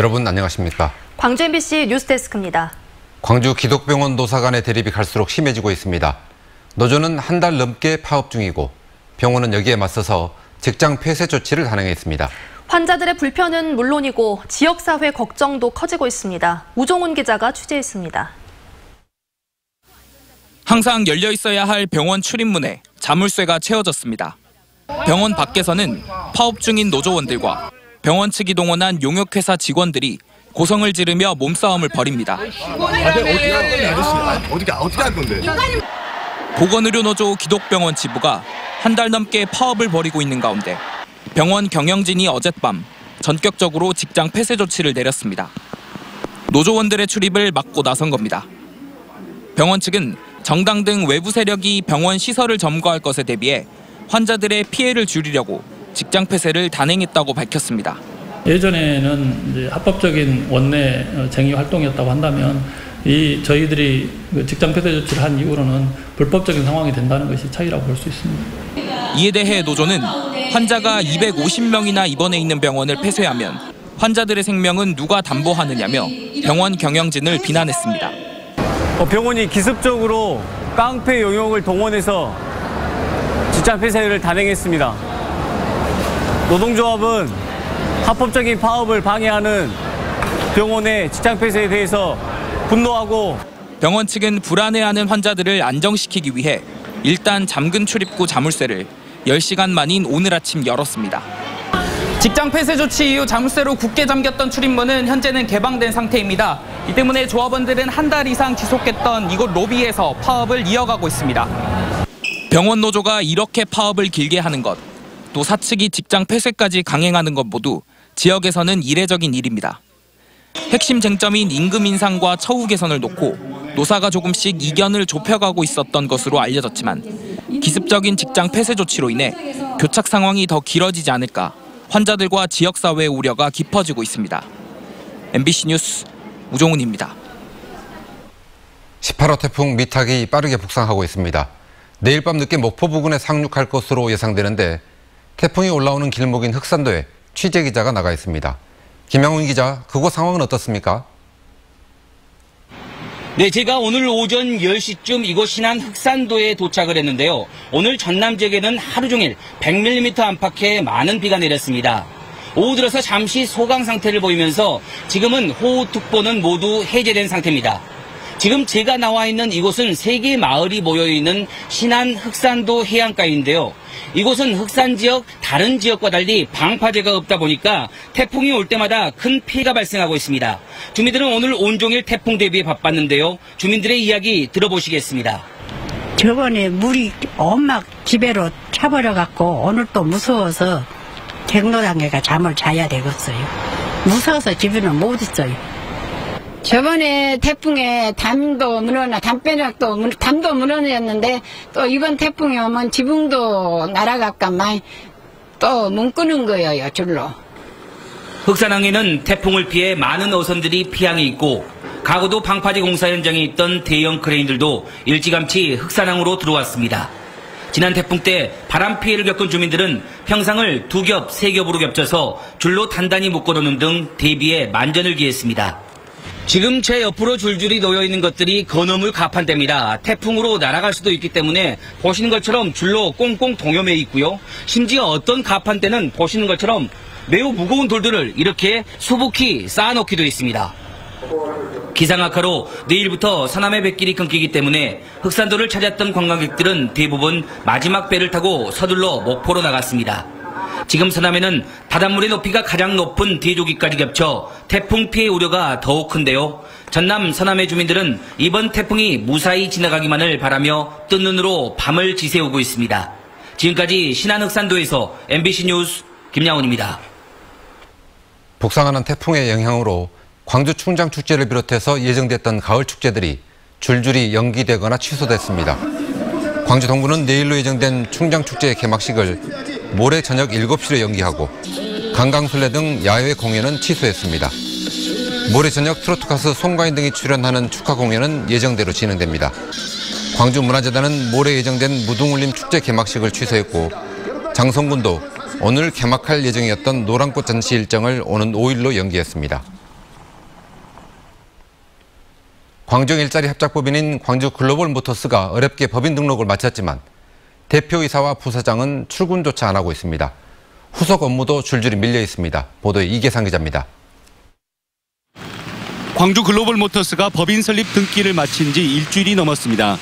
여러분 안녕하십니까? 광주 MBC 뉴스데스크입니다. 광주 기독병원 노사 간의 대립이 갈수록 심해지고 있습니다. 노조는 한 달 넘게 파업 중이고 병원은 여기에 맞서서 직장 폐쇄 조치를 단행했습니다. 환자들의 불편은 물론이고 지역사회 걱정도 커지고 있습니다. 우종훈 기자가 취재했습니다. 항상 열려 있어야 할 병원 출입문에 자물쇠가 채워졌습니다. 병원 밖에서는 파업 중인 노조원들과 병원 측이 동원한 용역회사 직원들이 고성을 지르며 몸싸움을 벌입니다. 어떻게 할 건데? 보건의료노조 기독병원 지부가 한 달 넘게 파업을 벌이고 있는 가운데 병원 경영진이 어젯밤 전격적으로 직장 폐쇄 조치를 내렸습니다. 노조원들의 출입을 막고 나선 겁니다. 병원 측은 정당 등 외부 세력이 병원 시설을 점거할 것에 대비해 환자들의 피해를 줄이려고 직장 폐쇄를 단행했다고 밝혔습니다. 예전에는 이제 합법적인 원내 쟁의 활동이었다고 한다면 저희들이 직장 폐쇄 조치를 한 이후로는 불법적인 상황이 된다는 것이 차이라고 볼 수 있습니다. 이에 대해 노조는 환자가 250명이나 입원해 있는 병원을 폐쇄하면 환자들의 생명은 누가 담보하느냐며 병원 경영진을 비난했습니다. 병원이 기습적으로 깡패 용역을 동원해서 직장 폐쇄를 단행했습니다. 노동조합은 합법적인 파업을 방해하는 병원의 직장 폐쇄에 대해서 분노하고 병원 측은 불안해하는 환자들을 안정시키기 위해 일단 잠근 출입구 자물쇠를 10시간 만인 오늘 아침 열었습니다. 직장 폐쇄 조치 이후 자물쇠로 굳게 잠겼던 출입문은 현재는 개방된 상태입니다. 이 때문에 조합원들은 한 달 이상 지속했던 이곳 로비에서 파업을 이어가고 있습니다. 병원 노조가 이렇게 파업을 길게 하는 것, 또 사측이 직장 폐쇄까지 강행하는 것 모두 지역에서는 이례적인 일입니다. 핵심 쟁점인 임금 인상과 처우 개선을 놓고 노사가 조금씩 이견을 좁혀가고 있었던 것으로 알려졌지만 기습적인 직장 폐쇄 조치로 인해 교착 상황이 더 길어지지 않을까 환자들과 지역사회의 우려가 깊어지고 있습니다. MBC 뉴스 우종훈입니다. 18호 태풍 미탁이 빠르게 북상하고 있습니다. 내일 밤 늦게 목포 부근에 상륙할 것으로 예상되는데 태풍이 올라오는 길목인 흑산도에 취재기자가 나가 있습니다. 김양훈 기자, 그곳 상황은 어떻습니까? 네, 제가 오늘 오전 10시쯤 이곳 신안 흑산도에 도착을 했는데요. 오늘 전남 지역에는 하루 종일 100mm 안팎의 많은 비가 내렸습니다. 오후 들어서 잠시 소강 상태를 보이면서 지금은 호우특보는 모두 해제된 상태입니다. 지금 제가 나와 있는 이곳은 3개 마을이 모여있는 신안 흑산도 해안가인데요. 이곳은 흑산 지역 다른 지역과 달리 방파제가 없다 보니까 태풍이 올 때마다 큰 피해가 발생하고 있습니다. 주민들은 오늘 온종일 태풍 대비에 바빴는데요. 주민들의 이야기 들어보시겠습니다. 저번에 물이 엄마 집에로 차버려갖고 오늘 또 무서워서 경로당에가 잠을 자야 되겠어요. 무서워서 집에는 못 있어요. 저번에 태풍에 담도 무너졌는데 또 이번 태풍이 오면 지붕도 날아갈까만 또 문 끄는 거예요, 줄로. 흑산항에는 태풍을 피해 많은 어선들이 피항에 있고 가구도 방파제 공사 현장에 있던 대형 크레인들도 일찌감치 흑산항으로 들어왔습니다. 지난 태풍 때 바람 피해를 겪은 주민들은 평상을 2겹, 3겹으로 겹쳐서 줄로 단단히 묶어놓는 등 대비에 만전을 기했습니다. 지금 제 옆으로 줄줄이 놓여있는 것들이 건어물 가판대입니다. 태풍으로 날아갈 수도 있기 때문에 보시는 것처럼 줄로 꽁꽁 동여매 있고요. 심지어 어떤 가판대는 보시는 것처럼 매우 무거운 돌들을 이렇게 수북히 쌓아놓기도 했습니다. 기상 악화로 내일부터 서남해 뱃길이 끊기기 때문에 흑산도를 찾았던 관광객들은 대부분 마지막 배를 타고 서둘러 목포로 나갔습니다. 지금 서남에는 바닷물의 높이가 가장 높은 대조기까지 겹쳐 태풍 피해 우려가 더욱 큰데요. 전남 서남해 주민들은 이번 태풍이 무사히 지나가기만을 바라며 뜬 눈으로 밤을 지새우고 있습니다. 지금까지 신안 흑산도에서 MBC 뉴스 김양훈입니다. 북상하는 태풍의 영향으로 광주 충장축제를 비롯해서 예정됐던 가을 축제들이 줄줄이 연기되거나 취소됐습니다. 광주 동구는 내일로 예정된 충장축제의 개막식을 모레 저녁 7시로 연기하고 강강술래 등 야외 공연은 취소했습니다. 모레 저녁 트로트 가수 송가인 등이 출연하는 축하 공연은 예정대로 진행됩니다. 광주문화재단은 모레 예정된 무등울림 축제 개막식을 취소했고 장성군도 오늘 개막할 예정이었던 노란꽃 전시 일정을 오는 5일로 연기했습니다. 광주형 일자리 합작법인인 광주 글로벌 모터스가 어렵게 법인 등록을 마쳤지만 대표이사와 부사장은 출근조차 안 하고 있습니다. 후속 업무도 줄줄이 밀려 있습니다. 보도에 이계상 기자입니다. 광주 글로벌 모터스가 법인 설립 등기를 마친 지 일주일이 넘었습니다.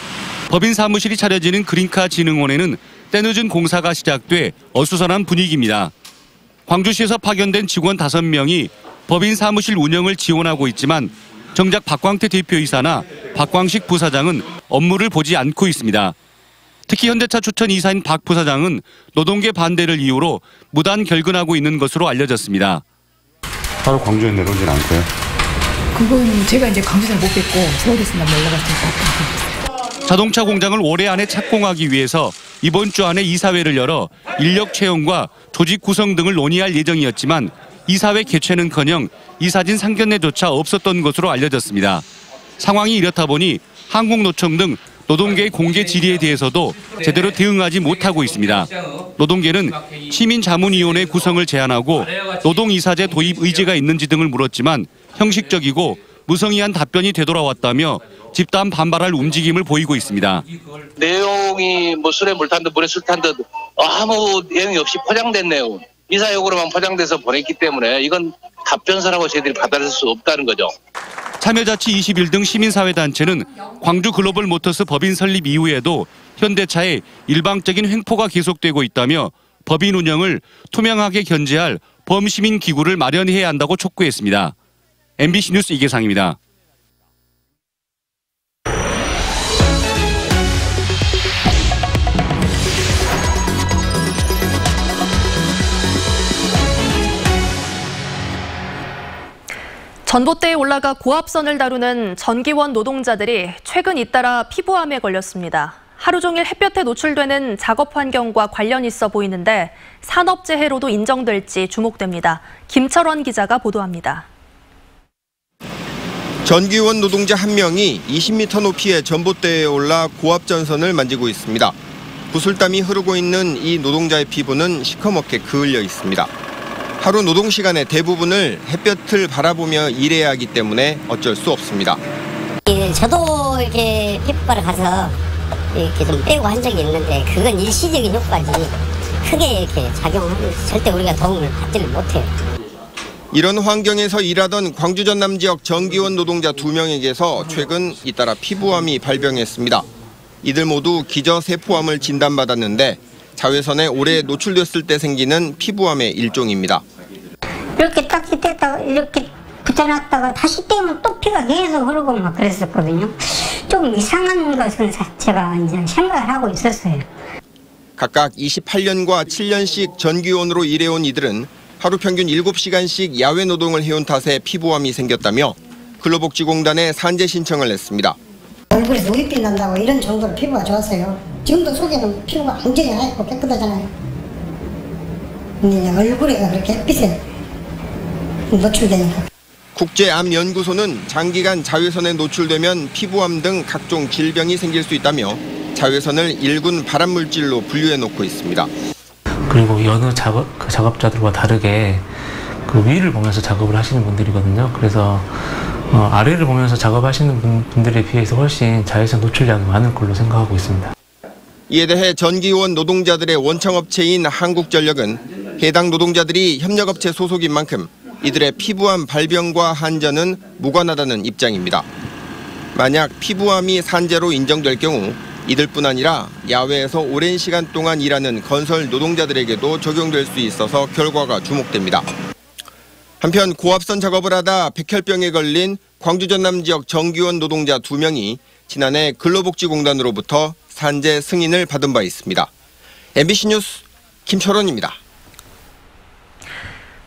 법인 사무실이 차려지는 그린카 진흥원에는 때늦은 공사가 시작돼 어수선한 분위기입니다. 광주시에서 파견된 직원 5명이 법인 사무실 운영을 지원하고 있지만 정작 박광태 대표이사나 박광식 부사장은 업무를 보지 않고 있습니다. 특히 현대차 추천 이사인 박 부사장은 노동계 반대를 이유로 무단 결근하고 있는 것으로 알려졌습니다. 바로 광주에 내려오진 않고요. 그건 제가 이제 광주에서 못 뵙고 서울에 있으면 연락을 좀 자동차 공장을 올해 안에 착공하기 위해서 이번 주 안에 이사회를 열어 인력 채용과 조직 구성 등을 논의할 예정이었지만 이사회 개최는커녕 이사진 상견례조차 없었던 것으로 알려졌습니다. 상황이 이렇다 보니 한국노총 등 노동계의 공개 질의에 대해서도 제대로 대응하지 못하고 있습니다. 노동계는 시민자문위원회 구성을 제안하고 노동이사제 도입 의지가 있는지 등을 물었지만 형식적이고 무성의한 답변이 되돌아왔다며 집단 반발할 움직임을 보이고 있습니다. 내용이 뭐 술에 물 탄 듯 물에 술 탄 듯 아무 내용이 없이 포장된 내용, 이사역으로만 포장돼서 보냈기 때문에 이건 답변서라고 저희들이 받아들일 수 없다는 거죠. 참여자치 21 등 시민사회단체는 광주 글로벌 모터스 법인 설립 이후에도 현대차의 일방적인 횡포가 계속되고 있다며 법인 운영을 투명하게 견제할 범시민 기구를 마련해야 한다고 촉구했습니다. MBC 뉴스 이계상입니다. 전봇대에 올라가 고압선을 다루는 전기원 노동자들이 최근 잇따라 피부암에 걸렸습니다. 하루 종일 햇볕에 노출되는 작업 환경과 관련이 있어 보이는데 산업재해로도 인정될지 주목됩니다. 김철원 기자가 보도합니다. 전기원 노동자 한 명이 20m 높이의 전봇대에 올라 고압전선을 만지고 있습니다. 구슬땀이 흐르고 있는 이 노동자의 피부는 시커멓게 그을려 있습니다. 하루 노동 시간의 대부분을 햇볕을 바라보며 일해야 하기 때문에 어쩔 수 없습니다. 저도 이렇게 피부과를 가서 이렇게 좀 빼고 한 적이 있는데 그건 일시적인 효과지 크게 이렇게 작용하면 절대 우리가 도움을 받지를 못해요. 이런 환경에서 일하던 광주 전남 지역 전기원 노동자 2명에게서 최근 잇따라 피부암이 발병했습니다. 이들 모두 기저세포암을 진단받았는데 자외선에 오래 노출됐을 때 생기는 피부암의 일종입니다. 이렇게 딱지 뗐다가 이렇게 붙여놨다가 다시 떼면 또 피가 계속 흐르고 막 그랬었거든요. 좀 이상한 것을 제가 이제 생각을 하고 있었어요. 각각 28년과 7년씩 전기원으로 일해온 이들은 하루 평균 7시간씩 야외 노동을 해온 탓에 피부암이 생겼다며 근로복지공단에 산재 신청을 했습니다. 얼굴에서 우리빛 난다고 이런 정도로 피부가 좋았어요. 지금도 속에는 피부가 완전히 하얗고 깨끗하잖아요. 근데 얼굴에 그렇게 햇빛에 노출되니까. 국제암연구소는 장기간 자외선에 노출되면 피부암 등 각종 질병이 생길 수 있다며 자외선을 1군 발암물질로 분류해 놓고 있습니다. 그리고 여느 작업자들과 다르게 그 위를 보면서 작업을 하시는 분들이거든요. 그래서 아래를 보면서 작업하시는 분들에 비해서 훨씬 자외선 노출량이 많을 걸로 생각하고 있습니다. 이에 대해 전기원 노동자들의 원청업체인 한국전력은 해당 노동자들이 협력업체 소속인 만큼 이들의 피부암 발병과 한전은 무관하다는 입장입니다. 만약 피부암이 산재로 인정될 경우 이들뿐 아니라 야외에서 오랜 시간 동안 일하는 건설 노동자들에게도 적용될 수 있어서 결과가 주목됩니다. 한편 고압선 작업을 하다 백혈병에 걸린 광주 전남 지역 전기원 노동자 2명이 지난해 근로복지공단으로부터 산재 승인을 받은 바 있습니다. MBC 뉴스 김철원입니다.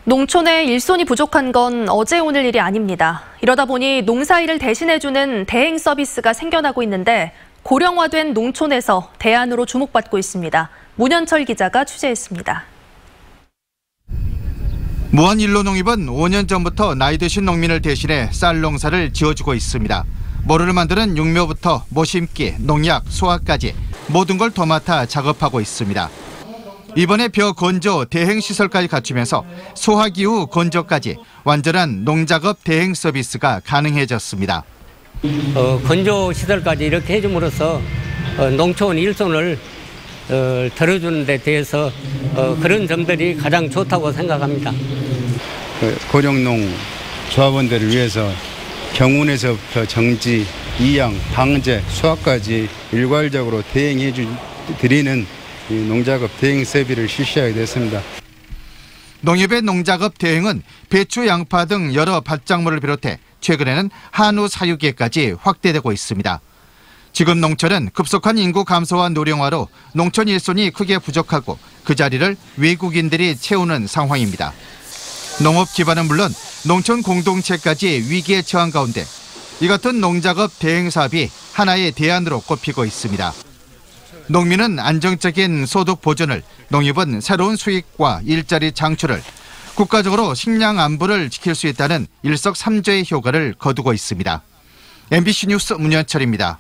농촌에 일손이 부족한 건 어제 오늘 일이 아닙니다. 이러다 보니 농사일을 대신해주는 대행 서비스가 생겨나고 있는데 고령화된 농촌에서 대안으로 주목받고 있습니다. 문현철 기자가 취재했습니다. 무한일로농협은 5년 전부터 나이 드신 농민을 대신해 쌀 농사를 지어주고 있습니다. 모루를 만드는 육묘부터 모심기, 농약, 소화까지 모든 걸 도맡아 작업하고 있습니다. 이번에 벼 건조 대행 시설까지 갖추면서 소화기후 건조까지 완전한 농작업 대행 서비스가 가능해졌습니다. 건조 시설까지 이렇게 해줌으로써 농촌 일손을 들어주는 데 대해서 그런 점들이 가장 좋다고 생각합니다. 고령농 조합원들을 위해서 경운에서부터 정지, 이양, 방제, 수확까지 일괄적으로 대행해 드리는 농작업 대행 서비스를 실시하게 됐습니다. 농협의 농작업 대행은 배추, 양파 등 여러 밭작물을 비롯해 최근에는 한우 사육계까지 확대되고 있습니다. 지금 농촌은 급속한 인구 감소와 노령화로 농촌 일손이 크게 부족하고 그 자리를 외국인들이 채우는 상황입니다. 농업 기반은 물론 농촌 공동체까지 위기에 처한 가운데 이 같은 농작업 대행 사업이 하나의 대안으로 꼽히고 있습니다. 농민은 안정적인 소득 보존을, 농협은 새로운 수익과 일자리 창출을, 국가적으로 식량 안보를 지킬 수 있다는 일석삼조의 효과를 거두고 있습니다. MBC 뉴스 문현철입니다.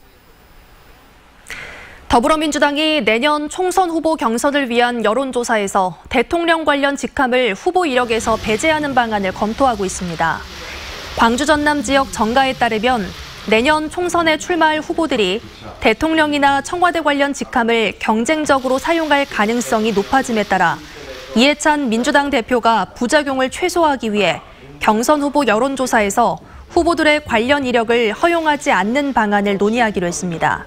더불어민주당이 내년 총선 후보 경선을 위한 여론조사에서 대통령 관련 직함을 후보 이력에서 배제하는 방안을 검토하고 있습니다. 광주 전남 지역 정가에 따르면 내년 총선에 출마할 후보들이 대통령이나 청와대 관련 직함을 경쟁적으로 사용할 가능성이 높아짐에 따라 이해찬 민주당 대표가 부작용을 최소화하기 위해 경선 후보 여론조사에서 후보들의 관련 이력을 허용하지 않는 방안을 논의하기로 했습니다.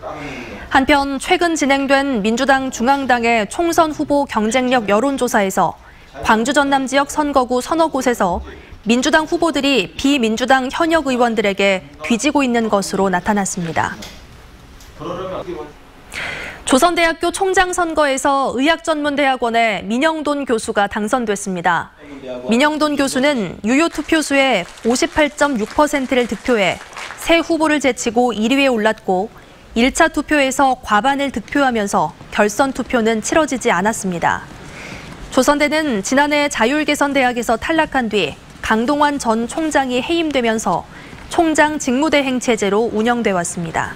한편 최근 진행된 민주당 중앙당의 총선 후보 경쟁력 여론조사에서 광주 전남 지역 선거구 서너 곳에서 민주당 후보들이 비민주당 현역 의원들에게 뒤지고 있는 것으로 나타났습니다. 조선대학교 총장 선거에서 의학전문대학원의 민영돈 교수가 당선됐습니다. 민영돈 교수는 유효 투표수의 58.6%를 득표해 새 후보를 제치고 1위에 올랐고 1차 투표에서 과반을 득표하면서 결선 투표는 치러지지 않았습니다. 조선대는 지난해 자율개선대학에서 탈락한 뒤 강동원 전 총장이 해임되면서 총장 직무대행 체제로 운영돼 왔습니다.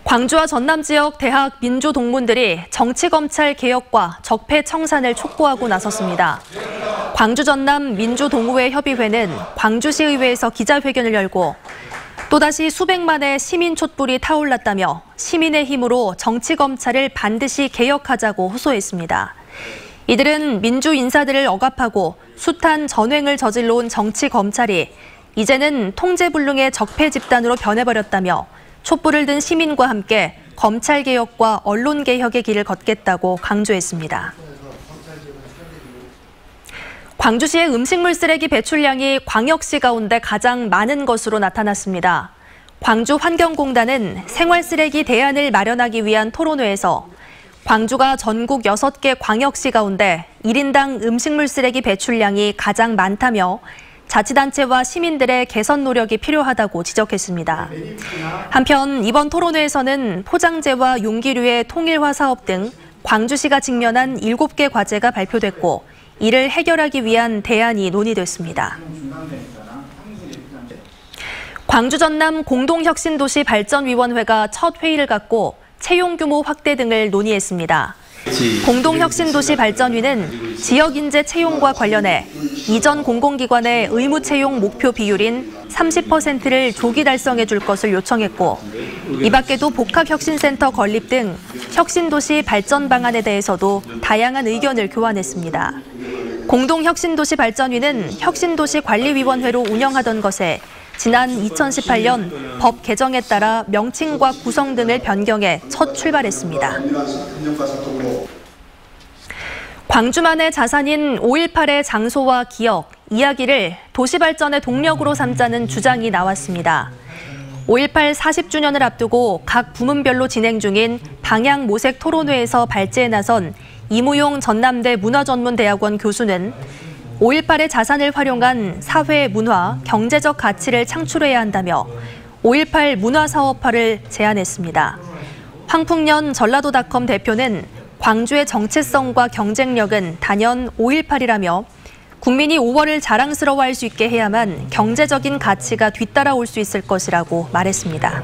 광주와 전남 지역 대학 민주동문들이 정치검찰 개혁과 적폐 청산을 촉구하고 나섰습니다. 광주 전남 민주동호회 협의회는 광주시의회에서 기자회견을 열고 또다시 수백만의 시민 촛불이 타올랐다며 시민의 힘으로 정치검찰을 반드시 개혁하자고 호소했습니다. 이들은 민주 인사들을 억압하고 숱한 전횡을 저질러 온 정치검찰이 이제는 통제불능의 적폐 집단으로 변해버렸다며 촛불을 든 시민과 함께 검찰개혁과 언론개혁의 길을 걷겠다고 강조했습니다. 광주시의 음식물 쓰레기 배출량이 광역시 가운데 가장 많은 것으로 나타났습니다. 광주환경공단은 생활쓰레기 대안을 마련하기 위한 토론회에서 광주가 전국 6개 광역시 가운데 1인당 음식물 쓰레기 배출량이 가장 많다며 자치단체와 시민들의 개선 노력이 필요하다고 지적했습니다. 한편 이번 토론회에서는 포장재와 용기류의 통일화 사업 등 광주시가 직면한 7개 과제가 발표됐고 이를 해결하기 위한 대안이 논의됐습니다. 광주 전남 공동혁신도시 발전위원회가 첫 회의를 갖고 채용 규모 확대 등을 논의했습니다. 공동혁신도시 발전위는 지역인재 채용과 관련해 이전 공공기관의 의무 채용 목표 비율인 30%를 조기 달성해 줄 것을 요청했고 이 밖에도 복합혁신센터 건립 등 혁신도시 발전 방안에 대해서도 다양한 의견을 교환했습니다. 공동혁신도시 발전위는 혁신도시 관리위원회로 운영하던 것에 지난 2018년 법 개정에 따라 명칭과 구성 등을 변경해 첫 출발했습니다. 광주만의 자산인 5.18의 장소와 기억, 이야기를 도시발전의 동력으로 삼자는 주장이 나왔습니다. 5.18 40주년을 앞두고 각 부문별로 진행 중인 방향 모색 토론회에서 발제에 나선 이무용 전남대 문화전문대학원 교수는 5.18의 자산을 활용한 사회, 문화, 경제적 가치를 창출해야 한다며 5.18 문화사업화를 제안했습니다. 황풍년 전라도닷컴 대표는 광주의 정체성과 경쟁력은 단연 5.18이라며 국민이 5월을 자랑스러워할 수 있게 해야만 경제적인 가치가 뒤따라올 수 있을 것이라고 말했습니다.